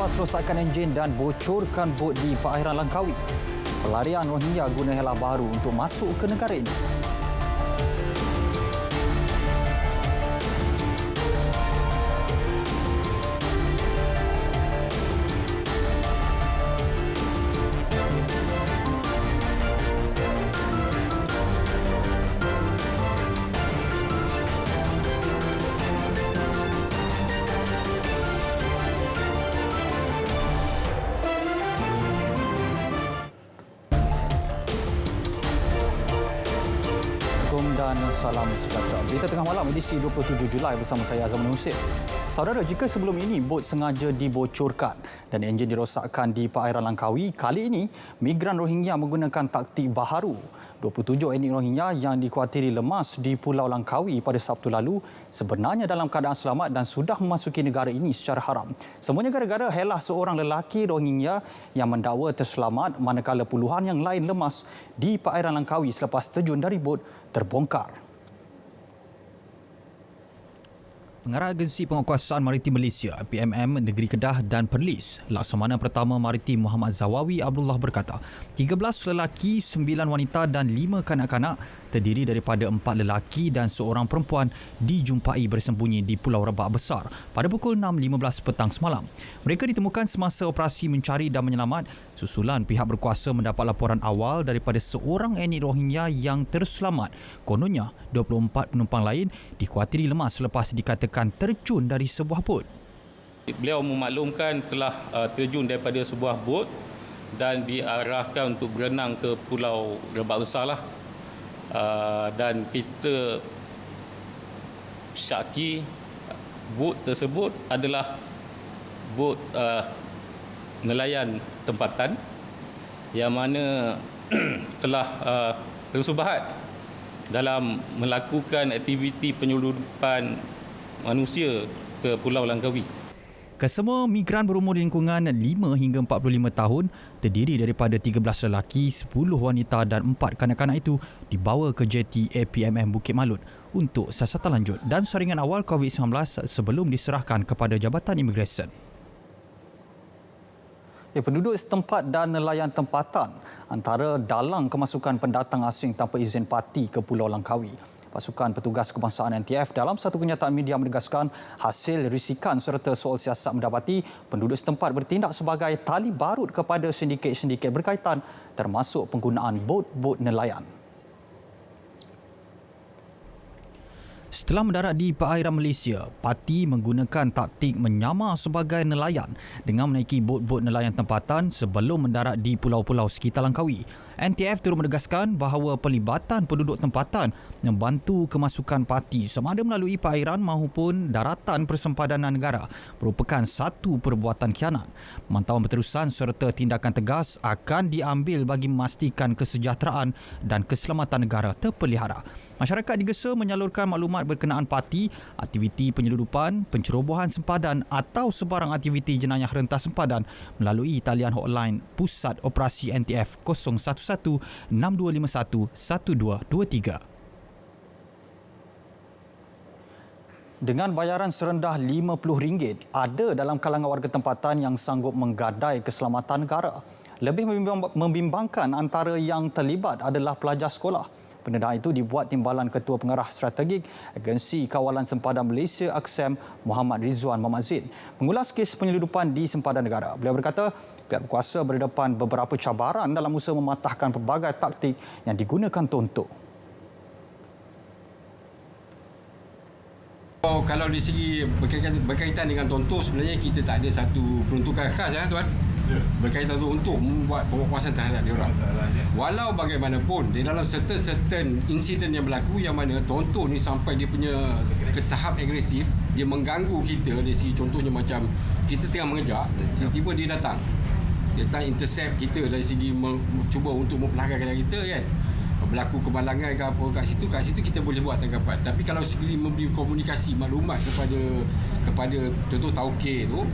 lemas rosakkan enjin dan bocorkan bot di perairan Langkawi. Pelarian Rohingya guna helah baru untuk masuk ke negara ini. Dan salam sejahtera. Berita tengah malam edisi 27 Julai bersama saya Azam Hussein. Saudara, jika sebelum ini bot sengaja dibocorkan dan enjin dirosakkan di perairan Langkawi, kali ini migran Rohingya menggunakan taktik baharu. 27 etnik Rohingya yang dikuatiri lemas di Pulau Langkawi pada Sabtu lalu sebenarnya dalam keadaan selamat dan sudah memasuki negara ini secara haram. Semuanya gara-gara helah seorang lelaki Rohingya yang mendakwa terselamat manakala puluhan yang lain lemas di perairan Langkawi selepas terjun dari bot terbongkar. Pengarah Agensi Penguatkuasaan Maritim Malaysia PMM Negeri Kedah dan Perlis, Laksamana Pertama Maritim Muhammad Zawawi Abdullah berkata, 13 lelaki, 9 wanita dan 5 kanak-kanak terdiri daripada 4 lelaki dan seorang perempuan dijumpai bersembunyi di Pulau Rebak Besar pada pukul 6.15 petang semalam. Mereka ditemukan semasa operasi mencari dan menyelamat susulan pihak berkuasa mendapat laporan awal daripada seorang etnik Rohingya yang terselamat. Kononnya, 24 penumpang lain dikuatiri lemas selepas dikatakan terjun dari sebuah bot. Beliau memaklumkan telah terjun daripada sebuah bot dan diarahkan untuk berenang ke Pulau Rebak Besar lah. Dan kita syaki bot tersebut adalah bot nelayan tempatan yang mana telah tersubahat dalam melakukan aktiviti penyeludupan manusia ke Pulau Langkawi. Kesemua migran berumur di lingkungan 5 hingga 45 tahun terdiri daripada 13 lelaki, 10 wanita dan 4 kanak-kanak itu dibawa ke jeti APMM Bukit Malut untuk siasatan lanjut dan saringan awal COVID-19 sebelum diserahkan kepada Jabatan Imigresen. Penduduk setempat dan nelayan tempatan antara dalang kemasukan pendatang asing tanpa izin parti ke Pulau Langkawi. Pasukan Petugas Kebangsaan NTF dalam satu kenyataan media menegaskan hasil risikan serta soal siasat mendapati penduduk setempat bertindak sebagai tali barut kepada sindiket-sindiket berkaitan termasuk penggunaan bot-bot nelayan. Setelah mendarat di perairan Malaysia, parti menggunakan taktik menyamar sebagai nelayan dengan menaiki bot-bot nelayan tempatan sebelum mendarat di pulau-pulau sekitar Langkawi. NTF turut menegaskan bahawa pelibatan penduduk tempatan membantu kemasukan parti sama ada melalui perairan maupun daratan persempadanan negara merupakan satu perbuatan khianat. Pemantauan berterusan serta tindakan tegas akan diambil bagi memastikan kesejahteraan dan keselamatan negara terpelihara. Masyarakat digesa menyalurkan maklumat berkenaan parti, aktiviti penyeludupan, pencerobohan sempadan atau sebarang aktiviti jenayah rentas sempadan melalui talian hotline Pusat Operasi NTF 011-6251-1223. Dengan bayaran serendah RM50, ada dalam kalangan warga tempatan yang sanggup menggadai keselamatan negara. Lebih membimbangkan antara yang terlibat adalah pelajar sekolah. Pendedahan itu dibuat Timbalan Ketua Pengarah Strategik Agensi Kawalan Sempadan Malaysia AKSEM Muhammad Rizwan Muhammad Zain mengulas kes penyeludupan di sempadan negara. Beliau berkata pihak berkuasa berdepan beberapa cabaran dalam usaha mematahkan pelbagai taktik yang digunakan tontok. Kalau dari segi berkaitan dengan tontok, sebenarnya kita tak ada satu peruntukan khas ya tuan. Berkaitan tu untuk membuat penguasaan terhadap diorang. Walau bagaimanapun di dalam certain insiden yang berlaku yang mana tonton ni sampai dia punya ke tahap agresif, dia mengganggu kita dari segi contohnya macam kita tengah mengejar, tiba-tiba dia datang intercept kita dari segi cuba untuk mempelagakan kita kan. Berlaku kemalangan ke apa kat situ kita boleh buat tanggapan. Tapi kalau sekali memberi komunikasi maklumat kepada contoh tauke tu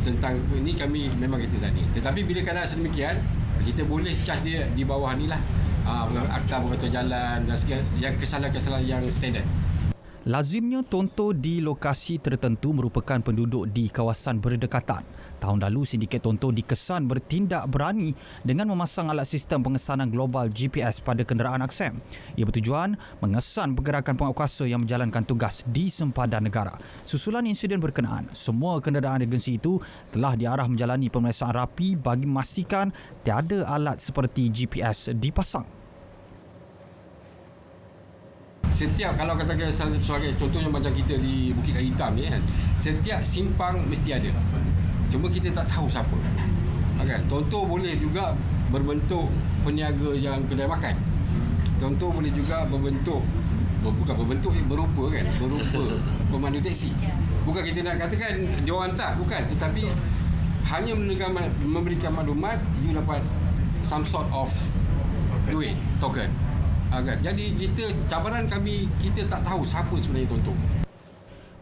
tentang ini, kami memang kita tadi. Tetapi bila keadaan sedemikian, kita boleh charge dia di bawah ni lah, akta pengatur jalan dan yang kesalahan-kesalahan yang standard. Lazimnya tontor di lokasi tertentu merupakan penduduk di kawasan berdekatan. Tahun lalu, sindiket tontor dikesan bertindak berani dengan memasang alat sistem pengesanan global GPS pada kenderaan aksem. Ia bertujuan mengesan pergerakan penguatkuasa yang menjalankan tugas di sempadan negara. Susulan insiden berkenaan, semua kenderaan agensi itu telah diarah menjalani pemeriksaan rapi bagi memastikan tiada alat seperti GPS dipasang. Setiap, kalau katakan sebagai contohnya macam kita di Bukit Kayu Hitam ni kan, setiap simpang mesti ada. Cuma kita tak tahu siapa. Okay. Contoh boleh juga berbentuk peniaga yang kedai makan. Contoh boleh juga berbentuk, bukan berbentuk, berupa kan, berupa pemandu teksi. Bukan kita nak katakan dia orang tak, bukan. Tetapi hanya memberikan maklumat, you dapat some sort of duit, token. Jadi cabaran kami, kita tak tahu siapa sebenarnya tonton.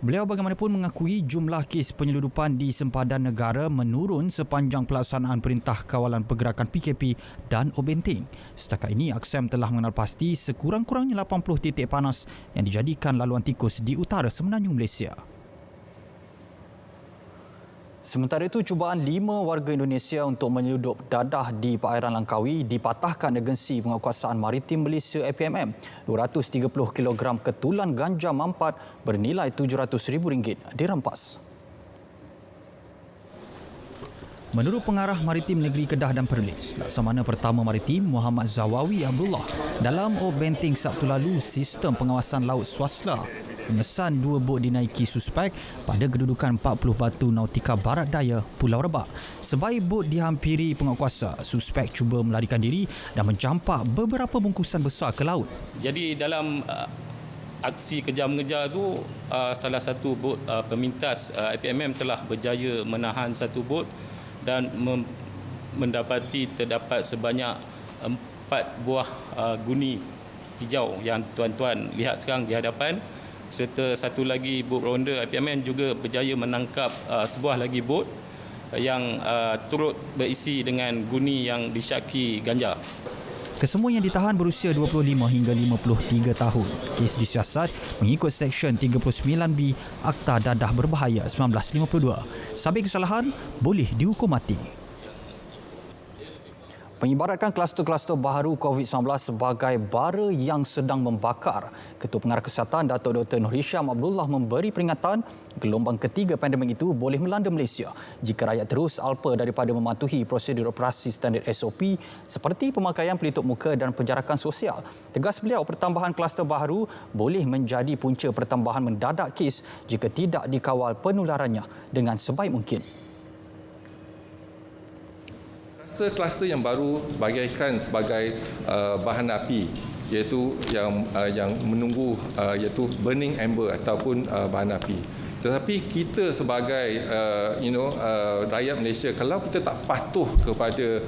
Beliau bagaimanapun mengakui jumlah kes penyeludupan di sempadan negara menurun sepanjang pelaksanaan Perintah Kawalan Pergerakan PKP dan Obenting. Setakat ini, Aksem telah mengenal pasti sekurang-kurangnya 80 titik panas yang dijadikan laluan tikus di utara Semenanjung Malaysia. Sementara itu, cubaan 5 warga Indonesia untuk menyeludup dadah di perairan Langkawi dipatahkan Agensi Penguatkuasaan Maritim Malaysia APMM. 230 kg ketulan ganja mampat bernilai RM700,000 dirampas. Menurut Pengarah Maritim Negeri Kedah dan Perlis, Laksamana Pertama Maritim Muhammad Zawawi Abdullah, dalam Obenting Sabtu lalu, sistem pengawasan laut swasta mengesan 2 bot dinaiki suspek pada kedudukan 40 Batu Nautika Barat Daya, Pulau Rebak. Sebaik bot dihampiri penguatkuasa, suspek cuba melarikan diri dan mencampak beberapa bungkusan besar ke laut. Jadi dalam aksi kejar-mengejar tu, salah satu bot pemintas APMM telah berjaya menahan satu bot dan mendapati terdapat sebanyak 4 buah guni hijau yang tuan-tuan lihat sekarang di hadapan, serta satu lagi bot ronda APMM juga berjaya menangkap sebuah lagi bot yang turut berisi dengan guni yang disyaki ganja. Kesemuanya ditahan berusia 25 hingga 53 tahun. Kes disiasat mengikut Seksyen 39B Akta Dadah Berbahaya 1952. Sabit kesalahan boleh dihukum mati. Mengibaratkan kluster-kluster baharu COVID-19 sebagai bara yang sedang membakar, Ketua Pengarah Kesihatan Datuk Dr. Nur Hisham Abdullah memberi peringatan gelombang ketiga pandemik itu boleh melanda Malaysia jika rakyat terus alpa daripada mematuhi prosedur operasi standard SOP seperti pemakaian pelitup muka dan penjarakan sosial. Tegas beliau, pertambahan kluster baharu boleh menjadi punca pertambahan mendadak kes jika tidak dikawal penularannya dengan sebaik mungkin. Kluster yang baru bagaikan sebagai bahan api, iaitu yang menunggu, iaitu burning ember ataupun bahan api. Tetapi kita sebagai rakyat Malaysia, kalau kita tak patuh kepada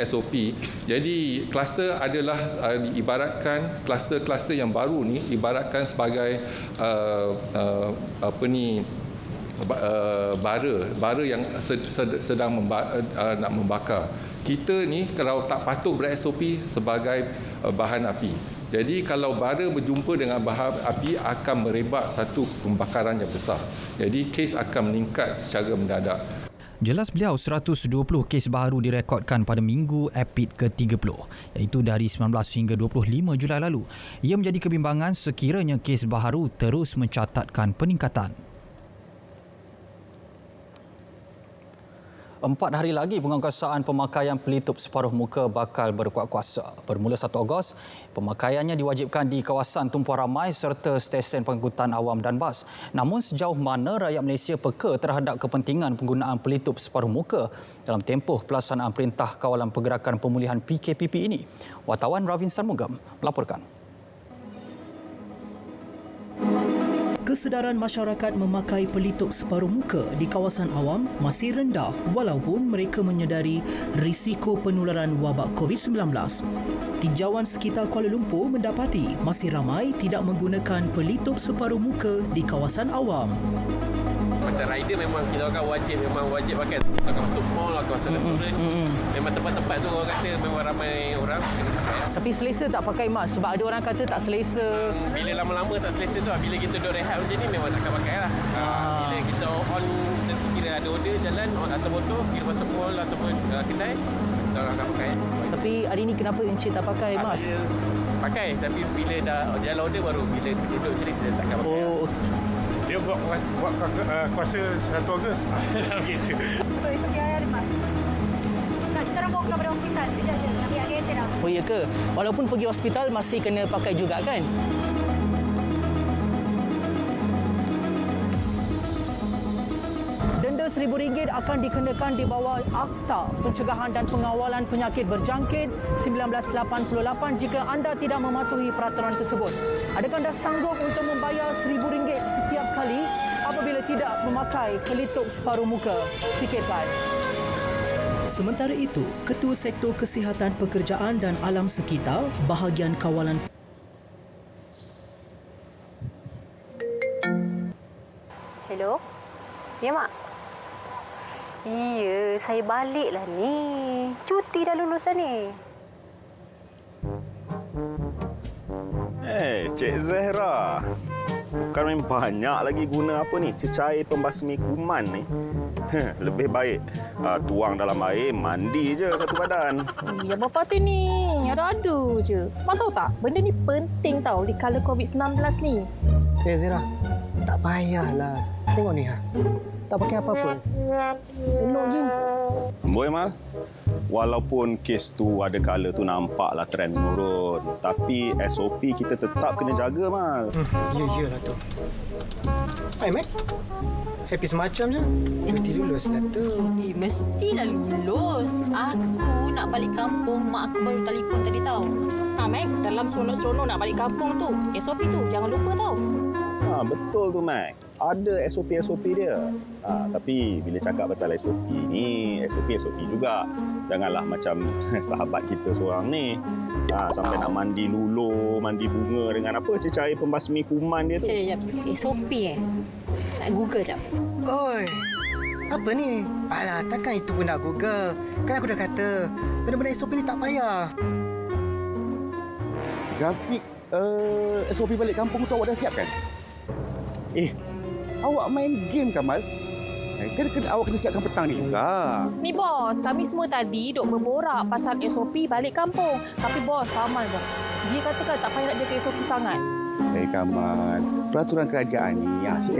SOP, jadi kluster adalah diibaratkan, kluster yang baru ni ibaratkan sebagai bara yang sedang nak membakar. Kita ni kalau tak patuh ber-SOP sebagai bahan api. Jadi kalau bara berjumpa dengan bahan api akan merebak satu pembakaran yang besar. Jadi kes akan meningkat secara mendadak. Jelas beliau, 120 kes baharu direkodkan pada minggu EPID ke-30, iaitu dari 19 hingga 25 Julai lalu. Ia menjadi kebimbangan sekiranya kes baharu terus mencatatkan peningkatan. 4 hari lagi penguatkuasaan pemakaian pelitup separuh muka bakal berkuat kuasa. Bermula 1 Ogos, pemakaiannya diwajibkan di kawasan tumpuan ramai serta stesen pengangkutan awam dan bas. Namun sejauh mana rakyat Malaysia peka terhadap kepentingan penggunaan pelitup separuh muka dalam tempoh pelaksanaan Perintah Kawalan Pergerakan Pemulihan PKPP ini? Wartawan Ravin Sanmugam melaporkan. Kesedaran masyarakat memakai pelitup separuh muka di kawasan awam masih rendah walaupun mereka menyedari risiko penularan wabak COVID-19. Tinjauan sekitar Kuala Lumpur mendapati masih ramai tidak menggunakan pelitup separuh muka di kawasan awam. Macam rider memang kita akan wajib pakai. Akan masuk mall, akan masuk restoran. Memang tempat-tempat tu orang kata memang ramai orang. Tapi selesa tak pakai mask? Sebab ada orang kata tak selesa. Bila lama-lama tak selesa tu, bila kita duduk rehat macam ni memang takkan pakai lah. Bila kita on, kira ada order jalan atau motor, kira masuk mall ataupun kedai, kita orang akan pakai. Tapi hari ni kenapa Encik tak pakai mask? Bila pakai, tapi bila dah jalan order baru bila duduk macam ni kita takkan pakai. Oh, Dia buat kuasa 1 Ogos. Gitu. Esok dia ada mas. Tak, kita orang bawa keluar dari hospital. Sekejap je. Nak ambil kereta dah. oh ya ke? Walaupun pergi hospital masih kena pakai juga kan? Denda RM1,000 akan dikenakan di bawah Akta Pencegahan dan Pengawalan Penyakit Berjangkit 1988 jika anda tidak mematuhi peraturan tersebut. Adakah anda sanggup untuk membayar RM1,000 setiap kali apabila tidak memakai pelitup separuh muka? Fikirkan. Sementara itu, Ketua Sektor Kesihatan Pekerjaan dan Alam Sekitar Bahagian Kawalan Hello? Ya, Mak? Iya, saya baliklah ni. Cuti dah lulus dah ni. Cik Zahra. Bukan memang banyak lagi guna apa ni, cecair pembasmi kuman ni. Lebih baik tuang dalam air, mandi je satu badan. Ya, Abang Fatih ni ada-ada je. Abang tahu tak, benda ni penting tau di kala COVID-19 ni. Zira, tak payahlah. Tengok ni. Tak pakai apa-apa. Elok je. Boy Mal, walaupun kes tu ada kala tu nampaklah trend menurun, tapi SOP kita tetap kena jaga, Mal. Iyalah tu. Hai, Mat. Happy semacam je. Cuti lulus lah tu. Mestilah lulus. Aku nak balik kampung. Mak aku baru telefon tadi tau. Mac, dalam seronok-seronok nak balik kampung tu, SOP tu jangan lupa tau. Betul tu, Mac. Ada SOP dia. Tapi bila cakap pasal SOP ni, SOP juga. Janganlah macam sahabat kita seorang ni. Sampai nak mandi luluh, mandi bunga dengan apa, cecair pembasmi kuman dia tu. Sekejap. SOP Nak Google jap. Oi, apa ni? Alah, takkan itu pun nak Google. Kan aku dah kata, benda-benda SOP ni tak payah. Grafik SOP balik kampung tu awak dah siapkan? Awak main game, Kamal? Awak kena siapkan petang ni juga. Ni bos, kami semua tadi duk berborak pasal SOP balik kampung. Tapi bos, Kamal bos. Dia katakan tak payah nak jaga SOP sangat. Kamal, peraturan kerajaan ni,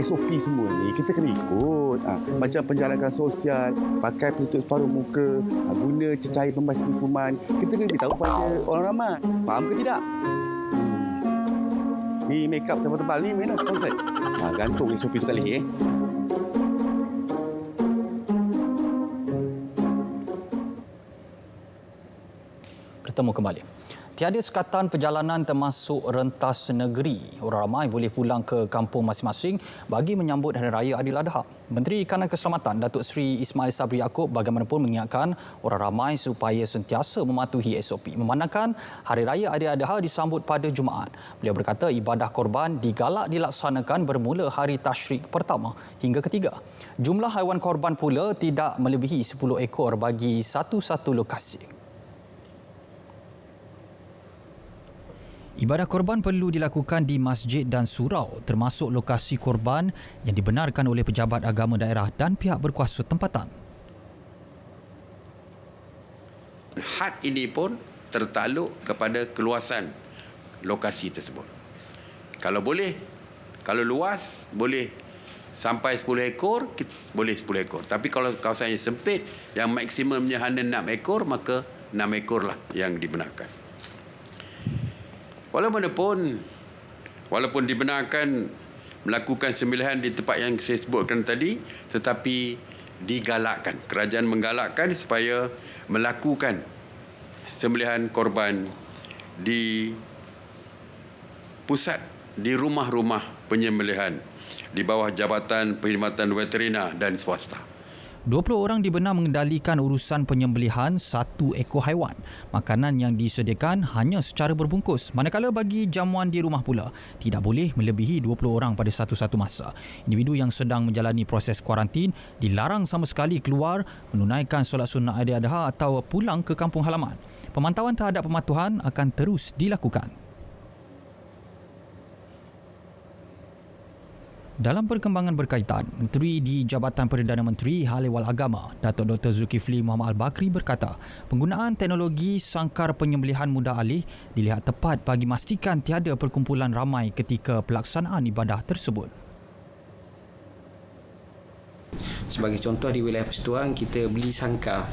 SOP semua ni kita kena ikut. Macam penjarakan sosial, pakai pelitup separuh muka, guna cecair pembasmi kuman. Kita kena beritahu pada orang ramai. Faham ke tidak? Ni make up tebal-tebal ni mana konsep? Gantung SOP tu kali Bertemu kembali. Tiada sekatan perjalanan termasuk rentas negeri. Orang ramai boleh pulang ke kampung masing-masing bagi menyambut Hari Raya Aidiladha. Menteri Kanan Keselamatan Datuk Seri Ismail Sabri Yaakob bagaimanapun mengingatkan orang ramai supaya sentiasa mematuhi SOP. Memandangkan Hari Raya Aidiladha disambut pada Jumaat. Beliau berkata ibadah korban digalak dilaksanakan bermula hari tasyrik pertama hingga ketiga. Jumlah haiwan korban pula tidak melebihi 10 ekor bagi satu-satu lokasi. Ibadah korban perlu dilakukan di masjid dan surau termasuk lokasi korban yang dibenarkan oleh pejabat agama daerah dan pihak berkuasa tempatan. Had ini pun tertakluk kepada keluasan lokasi tersebut. Kalau boleh, kalau luas, boleh sampai 10 ekor, boleh 10 ekor. Tapi kalau kawasan yang sempit, yang maksimumnya hanya 6 ekor, maka 6 ekor lah yang dibenarkan. Walaupun dibenarkan melakukan sembelihan di tempat yang saya sebutkan tadi, tetapi digalakkan. Kerajaan menggalakkan supaya melakukan sembelihan korban di pusat, di rumah-rumah penyembelihan di bawah Jabatan Perkhidmatan Veterina dan swasta. 20 orang dibenar mengendalikan urusan penyembelihan satu ekor haiwan. Makanan yang disediakan hanya secara berbungkus. Manakala bagi jamuan di rumah pula, tidak boleh melebihi 20 orang pada satu-satu masa. Individu yang sedang menjalani proses kuarantin dilarang sama sekali keluar, menunaikan solat sunnah Aidiladha atau pulang ke kampung halaman. Pemantauan terhadap pematuhan akan terus dilakukan. Dalam perkembangan berkaitan, Menteri di Jabatan Perdana Menteri Hal Ehwal Agama, Datuk Dr. Zulkifli Muhammad Al-Bakri berkata, penggunaan teknologi sangkar penyembelihan mudah alih dilihat tepat bagi memastikan tiada perkumpulan ramai ketika pelaksanaan ibadah tersebut. Sebagai contoh di wilayah Persatuan, kita beli sangkar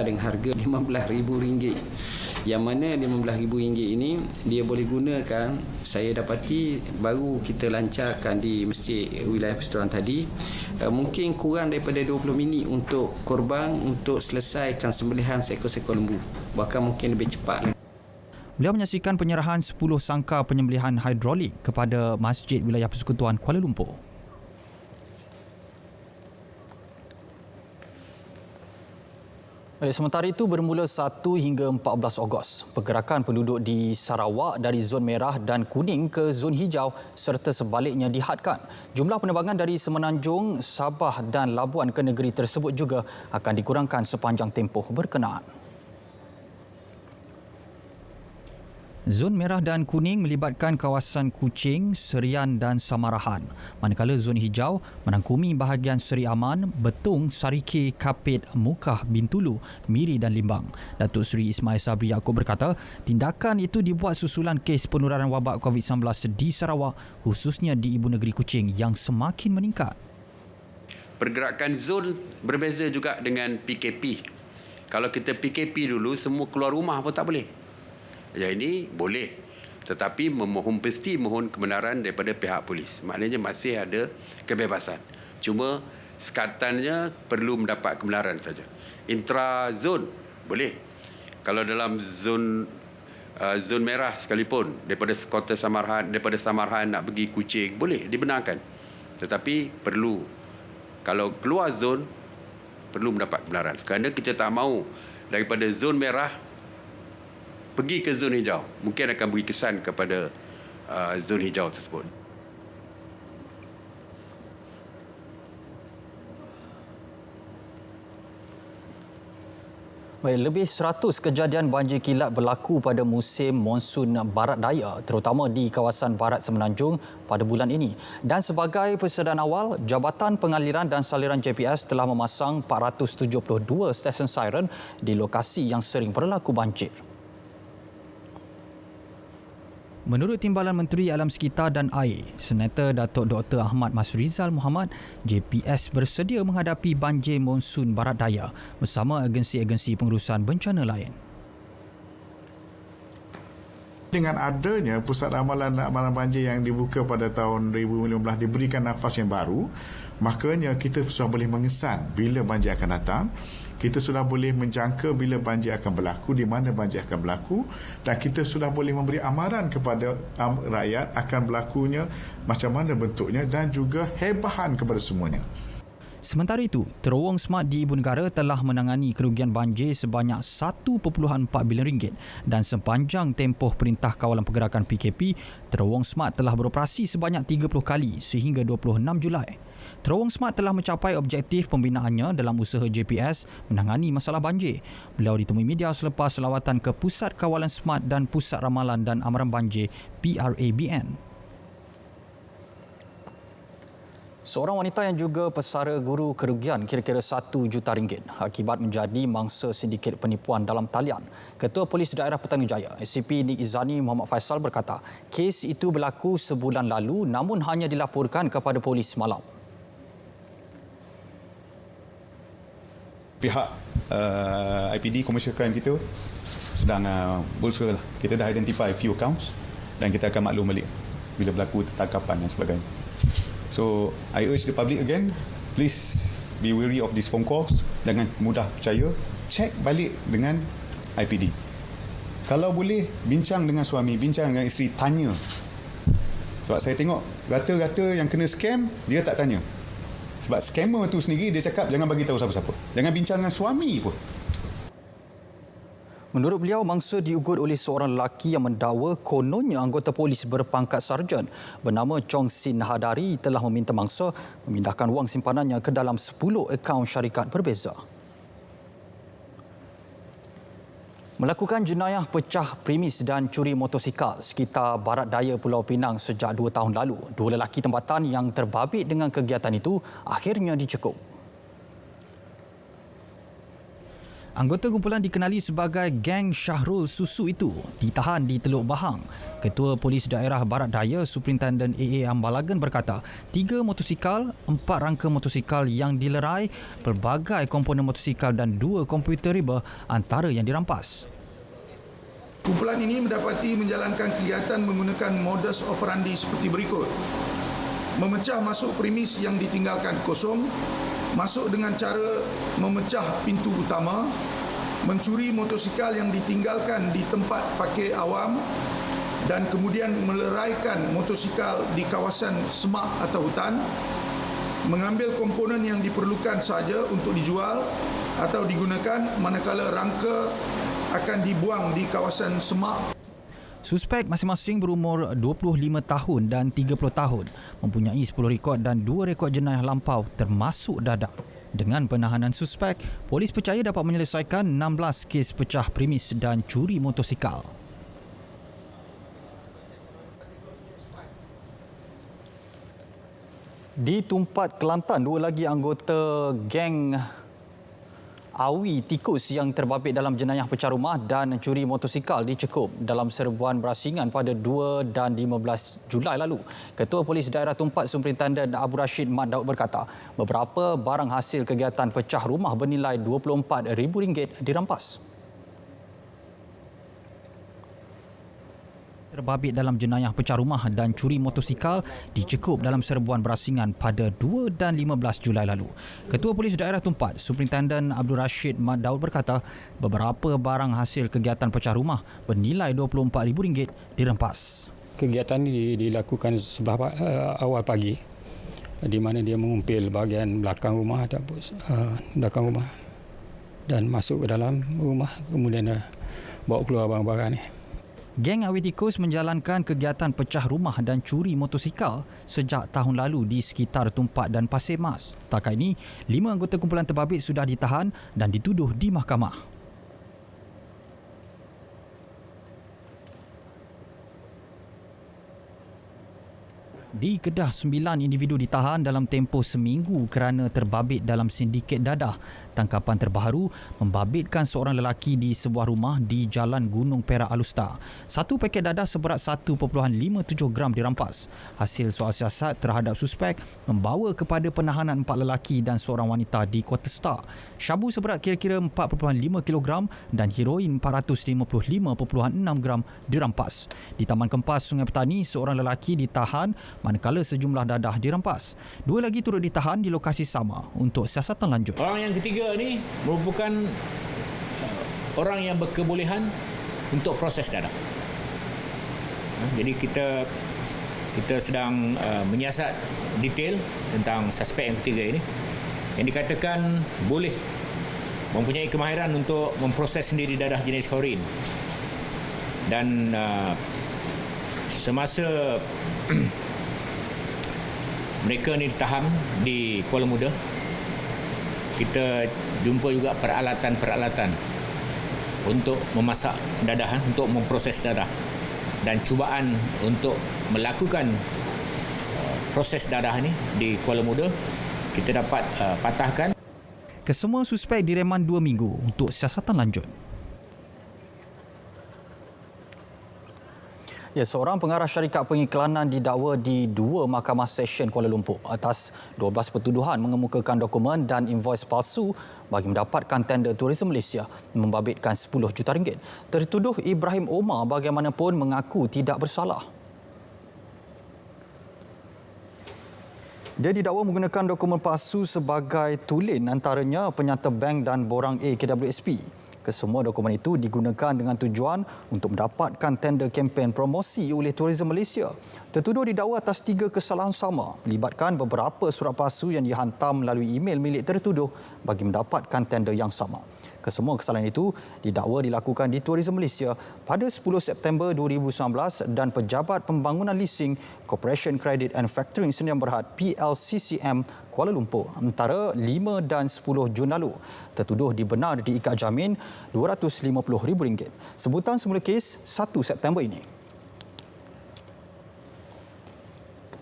dengan harga RM15,000. Yang mana RM15,000 ini dia boleh gunakan, saya dapati baru kita lancarkan di masjid wilayah Persatuan tadi, mungkin kurang daripada 20 minit untuk korban untuk selesaikan sembelihan seekor-seekor lembu, bahkan mungkin lebih cepat. Beliau menyaksikan penyerahan 10 sangkar penyembelihan hidrolik kepada Masjid Wilayah Persekutuan Kuala Lumpur. Sementara itu, bermula 1 hingga 14 Ogos, pergerakan penduduk di Sarawak dari zon merah dan kuning ke zon hijau serta sebaliknya dihadkan. Jumlah penerbangan dari Semenanjung, Sabah dan Labuan ke negeri tersebut juga akan dikurangkan sepanjang tempoh berkenaan. Zon merah dan kuning melibatkan kawasan Kuching, Serian dan Samarahan. Manakala zon hijau merangkumi bahagian Seri Aman, Betung, Sarike, Kapit, Mukah, Bintulu, Miri dan Limbang. Datuk Seri Ismail Sabri Yaakob berkata, tindakan itu dibuat susulan kes penularan wabak COVID-19 di Sarawak, khususnya di Ibu Negeri Kuching yang semakin meningkat. Pergerakan zon berbeza juga dengan PKP. Kalau kita PKP dulu, semua keluar rumah pun tak boleh. Yang ini boleh, tetapi mesti mohon kebenaran daripada pihak polis. Maknanya masih ada kebebasan. Cuma sekatannya perlu mendapat kebenaran saja. Intra-zon boleh. Kalau dalam zon merah sekalipun, daripada kota Samarahan, daripada Samarahan nak pergi Kuching, boleh dibenarkan. Tetapi perlu, kalau keluar zon, perlu mendapat kebenaran. Kerana kita tak mahu daripada zon merah pergi ke zon hijau, mungkin akan beri kesan kepada zon hijau tersebut. Lebih 100 kejadian banjir kilat berlaku pada musim monsun barat daya, terutama di kawasan barat Semenanjung pada bulan ini. Dan sebagai persedaan awal, Jabatan Pengaliran dan Saliran JPS telah memasang 472 stesen siren di lokasi yang sering berlaku banjir. Menurut Timbalan Menteri Alam Sekitar dan Air, Senator Datuk Dr. Ahmad Masrizal Muhammad, JPS bersedia menghadapi banjir monsun barat daya bersama agensi-agensi pengurusan bencana lain. Dengan adanya Pusat Amalan Banjir yang dibuka pada tahun 2015 diberikan nafas yang baru, makanya kita sudah boleh mengesan bila banjir akan datang. Kita sudah boleh menjangka bila banjir akan berlaku, di mana banjir akan berlaku, dan kita sudah boleh memberi amaran kepada rakyat akan berlakunya macam mana bentuknya dan juga hebahan kepada semuanya. Sementara itu, Terowong Smart di Ibu Negara telah menangani kerugian banjir sebanyak RM1.4 bilion dan sepanjang tempoh Perintah Kawalan Pergerakan PKP, Terowong Smart telah beroperasi sebanyak 30 kali sehingga 26 Julai. Terowong Smart telah mencapai objektif pembinaannya dalam usaha JPS menangani masalah banjir. Beliau ditemui media selepas lawatan ke Pusat Kawalan Smart dan Pusat Ramalan dan Amaran Banjir PRABN. Seorang wanita yang juga pesara guru kerugian kira-kira RM1 juta akibat menjadi mangsa sindiket penipuan dalam talian. Ketua Polis Daerah Petani Jaya, SCP Nik Izani Muhammad Faisal berkata, kes itu berlaku sebulan lalu namun hanya dilaporkan kepada polis malam. Pihak IPD Commercial Crime kita sedang berusaha. Kita dah identify few accounts dan kita akan maklum balik bila berlaku tangkapan dan sebagainya. So, I urge the public again, please be wary of these phone calls. Jangan mudah percaya. Check balik dengan IPD. Kalau boleh, bincang dengan suami, bincang dengan isteri, tanya. Sebab saya tengok rata-rata yang kena scam, dia tak tanya. Sebab scammer tu sendiri, dia cakap jangan bagi tahu siapa-siapa. Jangan bincang dengan suami pun. Menurut beliau, mangsa diugut oleh seorang lelaki yang mendakwa kononnya anggota polis berpangkat sarjan bernama Chong Sin Hadari telah meminta mangsa memindahkan wang simpanannya ke dalam 10 akaun syarikat berbeza. Melakukan jenayah pecah premis dan curi motosikal sekitar barat daya Pulau Pinang sejak 2 tahun lalu. 2 lelaki tempatan yang terbabit dengan kegiatan itu akhirnya dicekup. Anggota kumpulan dikenali sebagai geng Syahrul Susu itu ditahan di Teluk Bahang. Ketua Polis Daerah Barat Daya Superintenden AA Ambalagan berkata, 3 motosikal, 4 rangka motosikal yang dilerai, pelbagai komponen motosikal dan 2 komputer riba antara yang dirampas. Kumpulan ini mendapati menjalankan kegiatan menggunakan modus operandi seperti berikut. Memecah masuk premis yang ditinggalkan kosong, masuk dengan cara memecah pintu utama, mencuri motosikal yang ditinggalkan di tempat parkir awam dan kemudian meleraikan motosikal di kawasan semak atau hutan, mengambil komponen yang diperlukan sahaja untuk dijual atau digunakan manakala rangka akan dibuang di kawasan semak. Suspek masing-masing berumur 25 tahun dan 30 tahun, mempunyai 10 rekod dan 2 rekod jenayah lampau termasuk dadak. Dengan penahanan suspek, polis percaya dapat menyelesaikan 16 kes pecah premis dan curi motosikal. Di Tumpat, Kelantan, 2 lagi anggota geng Awi Tikus yang terbabit dalam jenayah pecah rumah dan curi motosikal dicekup dalam serbuan berasingan pada 2 dan 15 Julai lalu. Ketua Polis Daerah Tumpat Superintenden Abu Rashid Mat Daud berkata, beberapa barang hasil kegiatan pecah rumah bernilai RM24,000 dirampas. Terbabit dalam jenayah pecah rumah dan curi motosikal dicekup dalam serbuan berasingan pada 2 dan 15 Julai lalu. Ketua Polis Daerah Tumpat, Superintenden Abdul Rashid Mat Daud berkata, beberapa barang hasil kegiatan pecah rumah bernilai RM24,000 dirempas. Kegiatan ini dilakukan sebelah awal pagi, di mana dia mengumpil bahagian belakang rumah dan masuk ke dalam rumah, kemudian bawa keluar barang-barang ni. Geng Awi Tikus menjalankan kegiatan pecah rumah dan curi motosikal sejak tahun lalu di sekitar Tumpat dan Pasir Mas. Setakat ini, 5 anggota kumpulan terbabit sudah ditahan dan dituduh di mahkamah. Di Kedah, 9 individu ditahan dalam tempoh seminggu kerana terbabit dalam sindiket dadah. Tangkapan terbaru membabitkan seorang lelaki di sebuah rumah di Jalan Gunung Perak Alustar. 1 paket dadah seberat 1.57 gram dirampas. Hasil soal siasat terhadap suspek membawa kepada penahanan 4 lelaki dan seorang wanita di Kota Star. Syabu seberat kira-kira 4.5 kg dan heroin 455.6 gram dirampas. Di Taman Kempas Sungai Petani, seorang lelaki ditahan manakala sejumlah dadah dirampas. 2 lagi turut ditahan di lokasi sama untuk siasatan lanjut. Orang yang ketiga ni merupakan orang yang berkebolehan untuk proses dadah. Jadi kita sedang menyiasat detail tentang suspek yang ketiga ini, yang dikatakan boleh mempunyai kemahiran untuk memproses sendiri dadah jenis heroin. Dan semasa mereka ni ditahan di Kuala Muda, kita jumpa juga peralatan-peralatan untuk memasak dadah, untuk memproses dadah, dan cubaan untuk melakukan proses dadah ni di Kuala Muda kita dapat patahkan. Kesemua suspek direman 2 minggu untuk siasatan lanjut. Ya, seorang pengarah syarikat pengiklanan didakwa di 2 Mahkamah Session Kuala Lumpur atas 12 pertuduhan mengemukakan dokumen dan invoice palsu bagi mendapatkan tender Tourism Malaysia membabitkan RM10 juta. Tertuduh Ibrahim Omar bagaimanapun mengaku tidak bersalah. Dia didakwa menggunakan dokumen palsu sebagai tulen, antaranya penyata bank dan borang A KWSP. Kesemua dokumen itu digunakan dengan tujuan untuk mendapatkan tender kempen promosi oleh Tourism Malaysia. Tertuduh didakwa atas 3 kesalahan sama, melibatkan beberapa surat palsu yang dihantar melalui email milik tertuduh bagi mendapatkan tender yang sama. Kesemua kesalahan itu didakwa dilakukan di Tourism Malaysia pada 10 September 2019 dan Pejabat Pembangunan Leasing Corporation Credit and Factoring Sdn Bhd PLCCM Kuala Lumpur antara 5 dan 10 Jun lalu. Tertuduh dibenar diikat jamin RM250,000. Sebutan semula kes 1 September ini.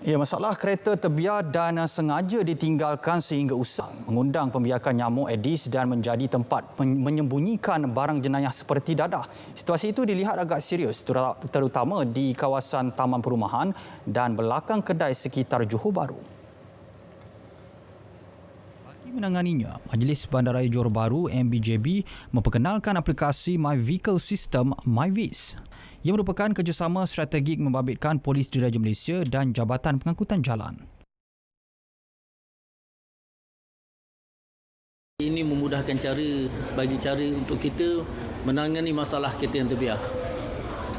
Ya, masalah kereta terbiar dan sengaja ditinggalkan sehingga usang mengundang pembiakan nyamuk Aedes dan menjadi tempat menyembunyikan barang jenayah seperti dadah. Situasi itu dilihat agak serius terutama di kawasan taman perumahan dan belakang kedai sekitar Johor Bahru. Bagi menanganinya, Majlis Bandaraya Johor Bahru MBJB memperkenalkan aplikasi My Vehicle System MyViz. Ia merupakan kerjasama strategik membabitkan Polis Diraja Malaysia dan Jabatan Pengangkutan Jalan. Ini memudahkan bagi cara untuk kita menangani masalah kereta yang terbiar.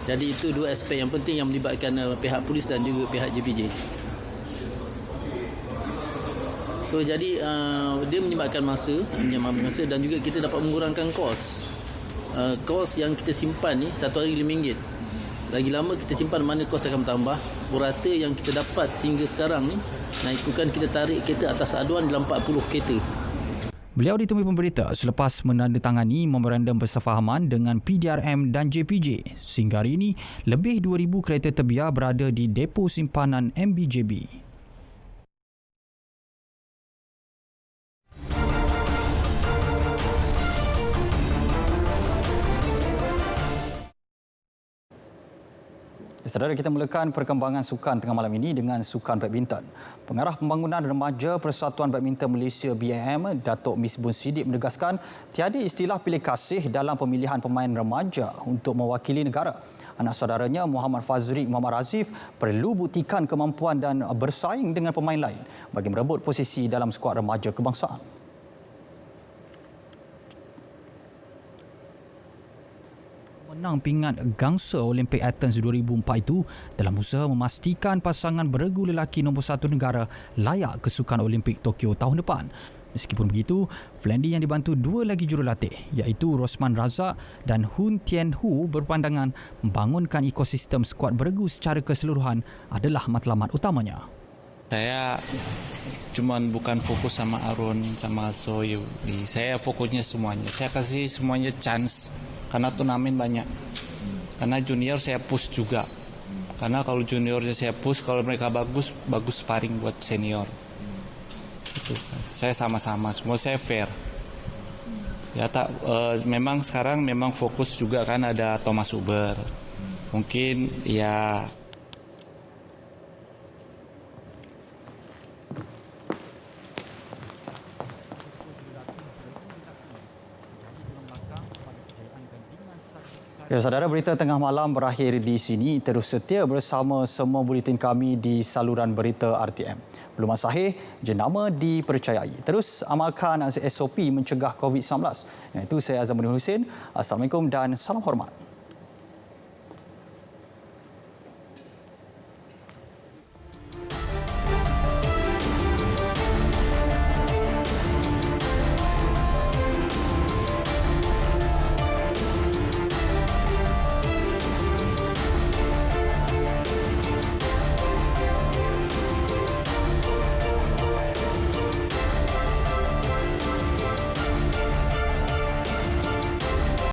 Jadi itu dua aspek yang penting yang melibatkan pihak polis dan juga pihak JPJ. So jadi dia menyebabkan masa dan juga kita dapat mengurangkan kos. Kos yang kita simpan ni satu hari RM5. Lagi lama kita simpan, mana kos akan bertambah. Purata yang kita dapat sehingga sekarang ni naikkan kita tarik kereta atas aduan dalam 40 kereta. Beliau ditemui pemberita selepas menandatangani memorandum persefahaman dengan PDRM dan JPJ. Sehingga hari ini, lebih 2,000 kereta terbiar berada di depo simpanan MBJB. Saudara, kita mulakan perkembangan sukan tengah malam ini dengan sukan badminton. Pengarah Pembangunan Remaja Persatuan Badminton Malaysia BAM, Datuk Misbun Siddiq menegaskan tiada istilah pilih kasih dalam pemilihan pemain remaja untuk mewakili negara. Anak saudaranya Muhammad Fazriq Muhammad Razif perlu buktikan kemampuan dan bersaing dengan pemain lain bagi merebut posisi dalam skuad remaja kebangsaan. Menang pingat gangsa Olimpik Athens 2004 itu dalam usaha memastikan pasangan beregu lelaki nombor 1 negara layak ke Sukan Olimpik Tokyo tahun depan. Meskipun begitu, Flandy yang dibantu dua lagi jurulatih iaitu Rosman Razak dan Hun Tien Hu berpandangan membangunkan ekosistem skuad beregu secara keseluruhan adalah matlamat utamanya. Saya cuman bukan fokus sama Arun sama Soyudi. Saya fokusnya semuanya. Saya kasih semuanya chance. Karena turnamen banyak. Karena junior saya push juga. Karena kalau juniornya saya push, kalau mereka bagus sparring buat senior. Itu. Saya sama-sama, semua saya fair. Ya memang sekarang memang fokus juga kan ada Thomas Uber. Mungkin ya Ya, saudara, berita tengah malam berakhir di sini. Terus setia bersama semua buletin kami di saluran berita RTM. Maklumat sahih, jenama dipercayai. Terus amalkan SOP mencegah COVID-19. Itu saya Azamuddin Hussein. Assalamualaikum dan salam hormat.